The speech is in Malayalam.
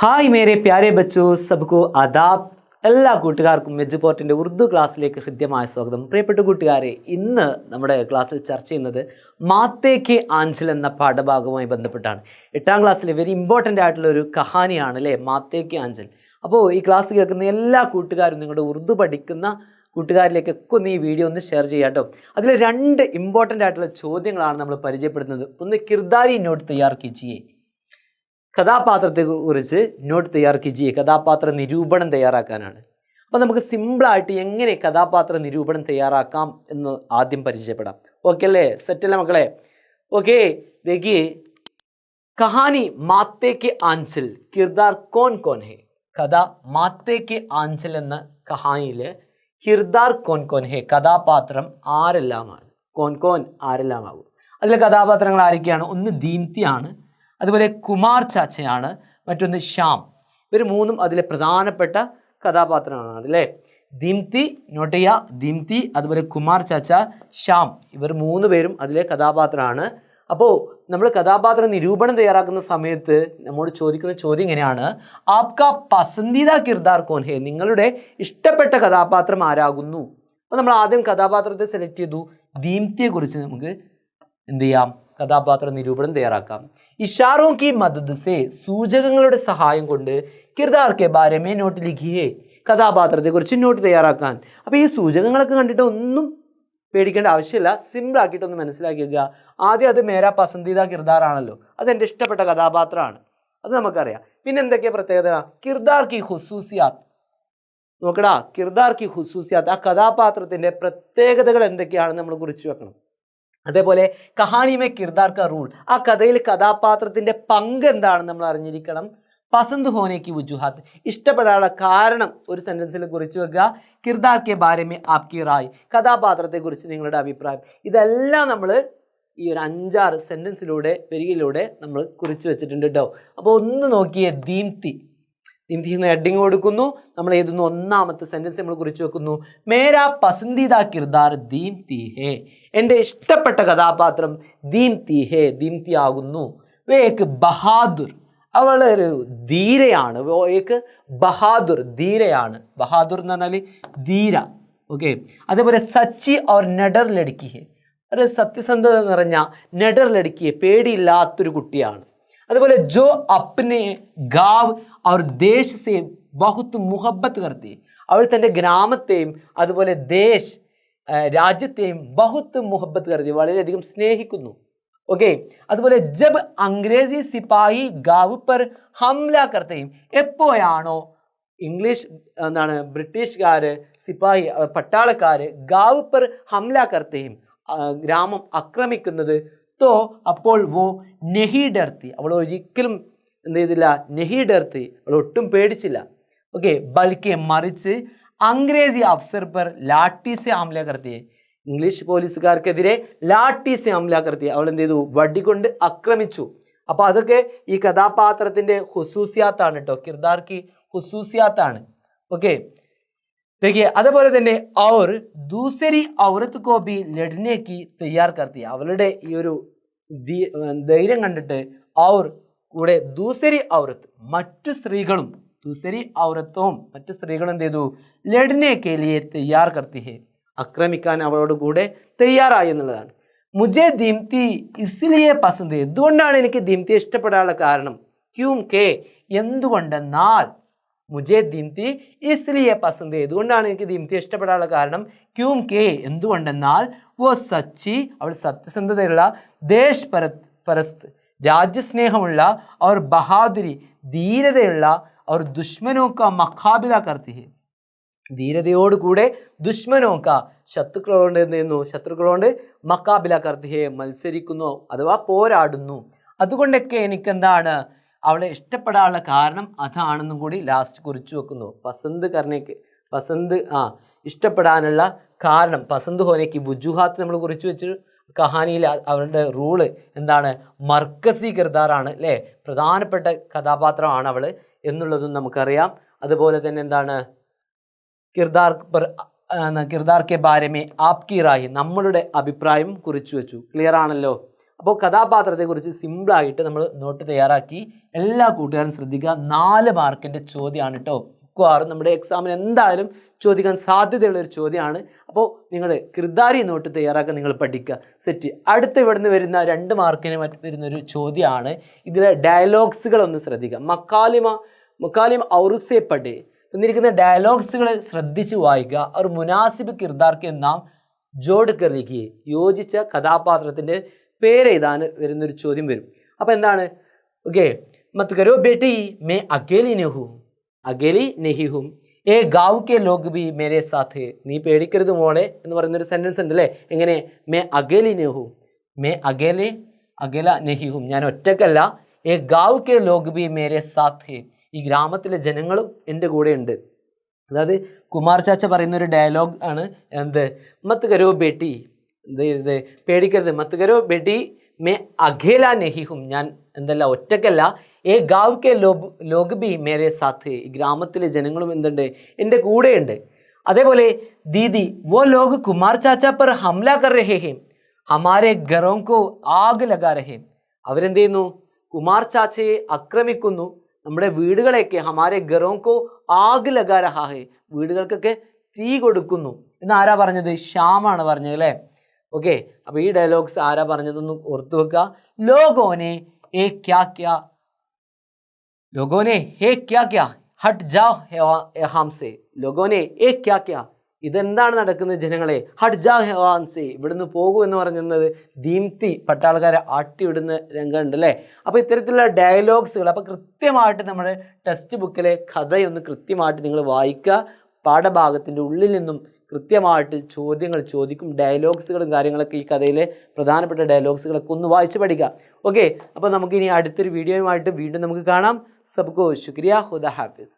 ഹായ് മേരെ പ്യാരെ ബച്ചോ സബ്കോ ആദാബ്. എല്ലാ കൂട്ടുകാർക്കും മെജുപോർട്ടിൻ്റെ ഉറുദു ക്ലാസ്സിലേക്ക് ഹൃദ്യമായ സ്വാഗതം. പ്രിയപ്പെട്ട കൂട്ടുകാരെ, ഇന്ന് നമ്മുടെ ക്ലാസ്സിൽ ചർച്ച ചെയ്യുന്നത് മാത്തേക്ക് ആഞ്ചൽ എന്ന പാഠഭാഗവുമായി ബന്ധപ്പെട്ടാണ്. 8ാം ക്ലാസ്സിലെ വെരി ഇമ്പോർട്ടൻ്റ് ആയിട്ടുള്ള ഒരു കഹാനിയാണ് അല്ലേ മാത്തേക്ക് ആഞ്ചൽ. അപ്പോൾ ഈ ക്ലാസ് കേൾക്കുന്ന എല്ലാ കൂട്ടുകാരും നിങ്ങളുടെ ഉറുദു പഠിക്കുന്ന കൂട്ടുകാരിലേക്കൊക്കെ ഒന്ന് ഈ വീഡിയോ ഒന്ന് ഷെയർ ചെയ്യാം കേട്ടോ. അതിൽ 2 ഇമ്പോർട്ടൻ്റ് ആയിട്ടുള്ള ചോദ്യങ്ങളാണ് നമ്മൾ പരിചയപ്പെടുന്നത്. ഒന്ന് കിർദാരി നോട്ട് തയ്യാർ കീജിയെ, കഥാപാത്രത്തെക്കുറിച്ച് നോട്ട് തയ്യാർ കീജിയെ, കഥാപാത്ര നിരൂപണം തയ്യാറാക്കാനാണ്. അപ്പോൾ നമുക്ക് സിമ്പിളായിട്ട് എങ്ങനെ കഥാപാത്ര നിരൂപണം തയ്യാറാക്കാം എന്ന് ആദ്യം പരിചയപ്പെടാം. ഓക്കെ അല്ലേ? സെറ്റല്ലേ മക്കളെ? ഓക്കെ, देखिए കഹാനി മാത്തേക്ക് ആഞ്ചൽ കിർദാർ കോൻ കോൻ ഹെ. കഥ മാത്തേക്ക് ആഞ്ചൽ എന്ന കഹാനിയിൽ കിർദാർ കോൻ കോൻ ഹെ, കഥാപാത്രം ആരെല്ലാമാണ്, കോൻ കോൻ ആരെല്ലാമാകും. അതിലെ കഥാപാത്രങ്ങൾ ആരൊക്കെയാണ്? ഒന്ന് ദീപ്തിയാണ്, അതുപോലെ കുമാർ ചാച്ചയാണ്, മറ്റൊന്ന് ശ്യാം. ഇവർ മൂന്നും അതിലെ പ്രധാനപ്പെട്ട കഥാപാത്രങ്ങളാണ് അല്ലേ. ദീപ്തി നോട്ട് ചെയ്യുക, ദീപ്തി, അതുപോലെ കുമാർ ചാച്ച, ശ്യാം, ഇവർ 3 പേരും അതിലെ കഥാപാത്രമാണ്. അപ്പോൾ നമ്മൾ കഥാപാത്ര നിരൂപണം തയ്യാറാക്കുന്ന സമയത്ത് നമ്മോട് ചോദിക്കുന്ന ചോദ്യം ഇങ്ങനെയാണ്: ആപ്കാ പസന്ദീദ കിർദാർ കോൻ ഹെ, നിങ്ങളുടെ ഇഷ്ടപ്പെട്ട കഥാപാത്രം ആരാകുന്നു? അപ്പോൾ നമ്മൾ ആദ്യം കഥാപാത്രത്തെ സെലക്ട് ചെയ്തു. ദീപ്തിയെക്കുറിച്ച് നമുക്ക് എന്ത് ചെയ്യാം? കഥാപാത്ര നിരൂപണം തയ്യാറാക്കാം. ഇഷാറോ കി മദദ് സേ, സൂചകങ്ങളുടെ സഹായം കൊണ്ട് കിർദാർ K Bare may not ലിഖിയേ, കഥാപാത്രത്തെക്കുറിച്ച് not തയ്യാറാക്കാൻ. അപ്പോൾ ഈ സൂചകങ്ങളൊക്കെ കണ്ടിട്ട് ഒന്നും പേടിക്കേണ്ട ആവശ്യമില്ല, സിമ്പിൾ ആക്കിയിട്ടൊന്ന് മനസ്സിലാക്കിക്കുക. ആദ്യം അത് മേരാ പസന്ദീദ കിർദാർ ആണല്ലോ, അതെൻ്റെ ഇഷ്ടപ്പെട്ട കഥാപാത്രമാണ്, അത് നമുക്കറിയാം. പിന്നെ എന്തൊക്കെയാ പ്രത്യേകത? കിർദാർ കി ഹുസൂസിയാത്ത്, നോക്കടാ, കിർദാർ കി ഹുസൂസിയാത്ത്, ആ കഥാപാത്രത്തിൻ്റെ പ്രത്യേകതകൾ എന്തൊക്കെയാണെന്ന് നമ്മൾ കുറിച്ച് വെക്കണം. അതേപോലെ കഹാനിമേ കിർദാർ കാ റൂൾ, ആ കഥയിൽ കഥാപാത്രത്തിൻ്റെ പങ്ക് എന്താണെന്ന് നമ്മൾ അറിഞ്ഞിരിക്കണം. പസന്ത് ഹോനേക്ക് വുജുഹാത്ത്, ഇഷ്ടപ്പെടാനുള്ള കാരണം ഒരു സെൻറ്റൻസിൽ കുറിച്ച് വെക്കുക. കിർദാർ കെ ബാരമേ ആപ്കി റായ്, കഥാപാത്രത്തെക്കുറിച്ച് നിങ്ങളുടെ അഭിപ്രായം. ഇതെല്ലാം നമ്മൾ ഈ ഒരു 5-6 സെൻറ്റൻസിലൂടെ വരികയിലൂടെ നമ്മൾ കുറിച്ച് വെച്ചിട്ടുണ്ട് കേട്ടോ. അപ്പോൾ ഒന്ന് നോക്കിയേ, ദീപ്തി, ദീപ്തി ഹെഡിങ് കൊടുക്കുന്നു, നമ്മൾ എഴുതുന്നു. 1ാമത്തെ സെൻറ്റൻസ് നമ്മൾ കുറിച്ച് വെക്കുന്നു, മേരാ പസന്ദീദ കിർദാർ ദീപ്തി ഹേ, എൻ്റെ ഇഷ്ടപ്പെട്ട കഥാപാത്രം ദീപ്തി ഹേ, ദീപ്തി ആകുന്നു. വേക്ക് ബഹാദുർ, അവളൊരു ധീരയാണ്. വേക്ക് ബഹാദുർ, ധീരയാണ്. ബഹാദുർ എന്ന് പറഞ്ഞാൽ ധീര. ഓക്കെ, അതേപോലെ സച്ചി ഓർ നെഡർ ലടുക്കി ഹേ, ഒരു സത്യസന്ധത നിറഞ്ഞ നെഡർ ലടുക്കിയെ, പേടിയില്ലാത്തൊരു കുട്ടിയാണ്. അതുപോലെ ജോ അപ്നെ ഗാവ് और देश से बहुत മുഹബത്ത് करती, അവൾ തൻ്റെ ഗ്രാമത്തെയും അതുപോലെ ദേശ് രാജ്യത്തെയും ബഹുത്ത് മുഹബത്ത് करती, വളരെയധികം സ്നേഹിക്കുന്നു. ഓക്കെ, അതുപോലെ ജബ് അംഗ്രേസി സിപ്പാഹി ഗാവ് പർ ഹംല करते, എപ്പോഴാണോ ഇംഗ്ലീഷ് എന്താണ് ബ്രിട്ടീഷുകാർ സിപ്പാഹി പട്ടാളക്കാർ ഗാവ് പർ ഹംല करते, ഗ്രാമം ആക്രമിക്കുന്നത്, തോ അപ്പോൾ വോ നെഹി ഡർത്തി, അവൾ ഒരിക്കലും എന്ത് ചെയ്തില്ല? നെഹി ഡർത്തി, അവൾ ഒട്ടും പേടിച്ചില്ല. ഓക്കെ, ബൽക്കെ മറിച്ച് അംഗ്രേസി അഫ്സർ പർ ലാട്ടി സെ ഹംല കർത്തി, ഇംഗ്ലീഷ് പോലീസുകാർക്കെതിരെ ലാട്ടി സെ ഹംല കർത്തി, അവൾ എന്ത് ചെയ്തു? വടികൊണ്ട് ആക്രമിച്ചു. അപ്പോൾ അതൊക്കെ ഈ കഥാപാത്രത്തിൻ്റെ ഹുസൂസിയാത്താണ് കേട്ടോ, കിർദാർ കി ഹുസൂസിയാത്താണ്. ഓക്കെ, देखिए അതേപോലെ തന്നെ और दूसरी औरत को भी लड़ने की तैयार करती, അവളുടെ ഈ ഒരു ധൈര്യം കണ്ടിട്ട് और കൂടെ ദൂസരി ഔറത്ത്, മറ്റു സ്ത്രീകളും, ദൂസരി ഔറത്തും മറ്റു സ്ത്രീകളും എന്ത് ചെയ്തു? ലഡ്നെ കെ ലിയെ തയ്യാർ കർത്തി ഹെ, ആക്രമിക്കാൻ അവളോട് കൂടെ തയ്യാറായി എന്നുള്ളതാണ്. മുജെ ദീപ്തി ഇസ്ലിയെ പസന്ത്, എന്തുകൊണ്ടാണ് എനിക്ക് ദീപ്തിയെ ഇഷ്ടപ്പെടാനുള്ള കാരണം? ക്യൂം കെ, എന്തുകൊണ്ടെന്നാൽ, മുജെ ദീപ്തി ഇസ്ലിയെ പസന്ത്, എന്തുകൊണ്ടാണ് എനിക്ക് ദീപ്തിയെ ഇഷ്ടപ്പെടാനുള്ള കാരണം? ക്യൂം കെ, എന്തുകൊണ്ടെന്നാൽ, വോ സച്ചി, അവൾ സത്യസന്ധതയുള്ള, ദേശ് പരസ്ത്, രാജ്യസ്നേഹമുള്ള, അവർ ബഹാദുരി, ധീരതയുള്ള, അവർ ദുഷ്മനോക്ക മഖാബില കർത്തി ഹെ, ധീരതയോടുകൂടെ ദുഷ്മനോക്ക, ശത്രുക്കളോട് എന്ത് ചെയ്യുന്നു? ശത്രുക്കളോട് മക്കാബില കർത്തി ഹെ, മത്സരിക്കുന്നു അഥവാ പോരാടുന്നു. അതുകൊണ്ടൊക്കെ എനിക്കെന്താണ് അവളെ ഇഷ്ടപ്പെടാനുള്ള കാരണം അതാണെന്നും കൂടി ലാസ്റ്റ് കുറിച്ച് വെക്കുന്നു. പസന്ത് കർണേക്ക്, പസന്ത് ഇഷ്ടപ്പെടാനുള്ള കാരണം, പസന്ത് ഹോനേക്ക് വുജുഹാത്ത് നമ്മൾ കുറിച്ച് വെച്ച്. കഹാനിയിൽ അവളുടെ റൂള് എന്താണ്? മർക്കസി കിർദാറാണ് അല്ലേ, പ്രധാനപ്പെട്ട കഥാപാത്രമാണ് അവൾ എന്നുള്ളതും നമുക്കറിയാം. അതുപോലെ തന്നെ എന്താണ്? കിർദാർ കെ ബാരെ മേ ആപ്കി റായ്, നമ്മളുടെ അഭിപ്രായം കുറിച്ച് വെച്ചു. ക്ലിയർ ആണല്ലോ? അപ്പോൾ കഥാപാത്രത്തെക്കുറിച്ച് സിമ്പിളായിട്ട് നമ്മൾ നോട്ട് തയ്യാറാക്കി. എല്ലാ കൂട്ടുകാരും ശ്രദ്ധിക്കുക. 4 മാർക്കിൻ്റെ ചോദ്യമാണ് കേട്ടോ. മിക്കവാറും നമ്മുടെ എക്സാമിന് എന്തായാലും ചോദിക്കാൻ സാധ്യതയുള്ള ഒരു ചോദ്യമാണ്. അപ്പോൾ നിങ്ങൾ കിർദാരി നോട്ട് തയ്യാറാക്കാൻ നിങ്ങൾ പഠിക്കുക. സെറ്റ്. അടുത്ത് ഇവിടുന്ന് വരുന്ന 2 മാർക്കിന് വരുന്നൊരു ചോദ്യമാണ്. ഇതിലെ ഡയലോഗ്സുകളൊന്ന് ശ്രദ്ധിക്കുക. മക്കാലിമ ഔറുസെ പഠേ തന്നിരിക്കുന്ന ഡയലോഗ്സുകൾ ശ്രദ്ധിച്ച് വായിക്കുക. അവർ മുനാസിബ് കിർദാർക്ക് നാം ജോഡ് കറിക്കുക. യോജിച്ച കഥാപാത്രത്തിൻ്റെ പേരെഴുതാൻ വരുന്നൊരു ചോദ്യം വരും. അപ്പോൾ എന്താണ്? ഓക്കെ, മത് കരോ ബേട്ടി മേ അകേലി നെഹി ഹും ഏ ഗാവ് കെ ലോഗ് ബി മേരെ സാത്ത്. നീ പേടിക്കരുത് മോളെ എന്ന് പറയുന്നൊരു സെൻറ്റൻസ് ഉണ്ട് അല്ലേ? എങ്ങനെ? മേ അകേലി അകേല നെഹി ഹും, ഞാൻ ഒറ്റക്കല്ല. ഏ ഗാവ് കെ ലോഗ് ബി മേരെ സാത്ത്, ഈ ഗ്രാമത്തിലെ ജനങ്ങളും എൻ്റെ കൂടെ ഉണ്ട്. അതായത് കുമാർ ചാച്ച പറയുന്ന ഒരു ഡയലോഗ് ആണ്. എന്ത്? മത് കരോ ബേട്ടി, ഇത് പേടിക്കരുത്. മത് കരോ ബേട്ടി മേ അകേല നെഹി ഹും, ഞാൻ എന്തല്ല ഒറ്റക്കല്ല. ഏ ഗാവ് കെ ലോഗ് ബി മേരെ സാത്ത്, ഈ ഗ്രാമത്തിലെ ജനങ്ങളും എന്തുണ്ട്? എൻ്റെ കൂടെയുണ്ട്. അതേപോലെ ദീദി വോ ലോഗ് കുമാർ ചാച്ച പർ ഹംല കർ രഹേ ഹേ ഹമാരെ ഘറോं को ആഗ് ലഗാ രഹേ. അവരെന്ത് ചെയ്യുന്നു? കുമാർ ചാച്ചയെ ആക്രമിക്കുന്നു, നമ്മുടെ വീടുകളെയൊക്കെ. ഹമാരെ ഘറോं को ആഗ് ലഗാ രഹാ ഹേ, വീടുകൾക്കൊക്കെ തീ കൊടുക്കുന്നു എന്ന് ആരാ പറഞ്ഞത്? ശ്യാമാണ് പറഞ്ഞത് അല്ലേ? ഓക്കെ, അപ്പോൾ ഈ ഡയലോഗ്സ് ആരാ പറഞ്ഞതൊന്ന് ഓർത്തു വെക്കുക. ലോഗോനെ ഏ ക്യാ ക്യാ, ലോഗോനെ ഹേ ക്യാ ക്യാ ഹട്ട് ജാओ ഹംസെ, ലോഗോനെ ഏ ക്യാ ക്യാ, ഇതെന്താണ് നടക്കുന്നത് ജനങ്ങളെ? ഹട്ട് ജാओ ഹംസെ, ഇവിടുന്ന് പോകൂ എന്ന് പറഞ്ഞത് ദീപ്തി പട്ടാളക്കാരെ ആട്ടിവിടുന്ന രംഗമുണ്ട് അല്ലേ? അപ്പോൾ ഇത്തരത്തിലുള്ള ഡയലോഗ്സുകൾ അപ്പോൾ കൃത്യമായിട്ട് നമ്മുടെ ടെക്സ്റ്റ് ബുക്കിലെ കഥയൊന്ന് കൃത്യമായിട്ട് നിങ്ങൾ വായിക്കുക. പാഠഭാഗത്തിൻ്റെ ഉള്ളിൽ നിന്നും കൃത്യമായിട്ട് ചോദ്യങ്ങൾ ചോദിക്കും. ഡയലോഗ്സുകളും കാര്യങ്ങളൊക്കെ ഈ കഥയിലെ പ്രധാനപ്പെട്ട ഡയലോഗ്സുകളൊക്കെ ഒന്ന് വായിച്ച് പഠിക്കുക. ഓക്കെ, അപ്പോൾ നമുക്കിനി അടുത്തൊരു വീഡിയോയുമായിട്ട് വീണ്ടും നമുക്ക് കാണാം. सबको शुक्रिया, खुदा हाफिज़.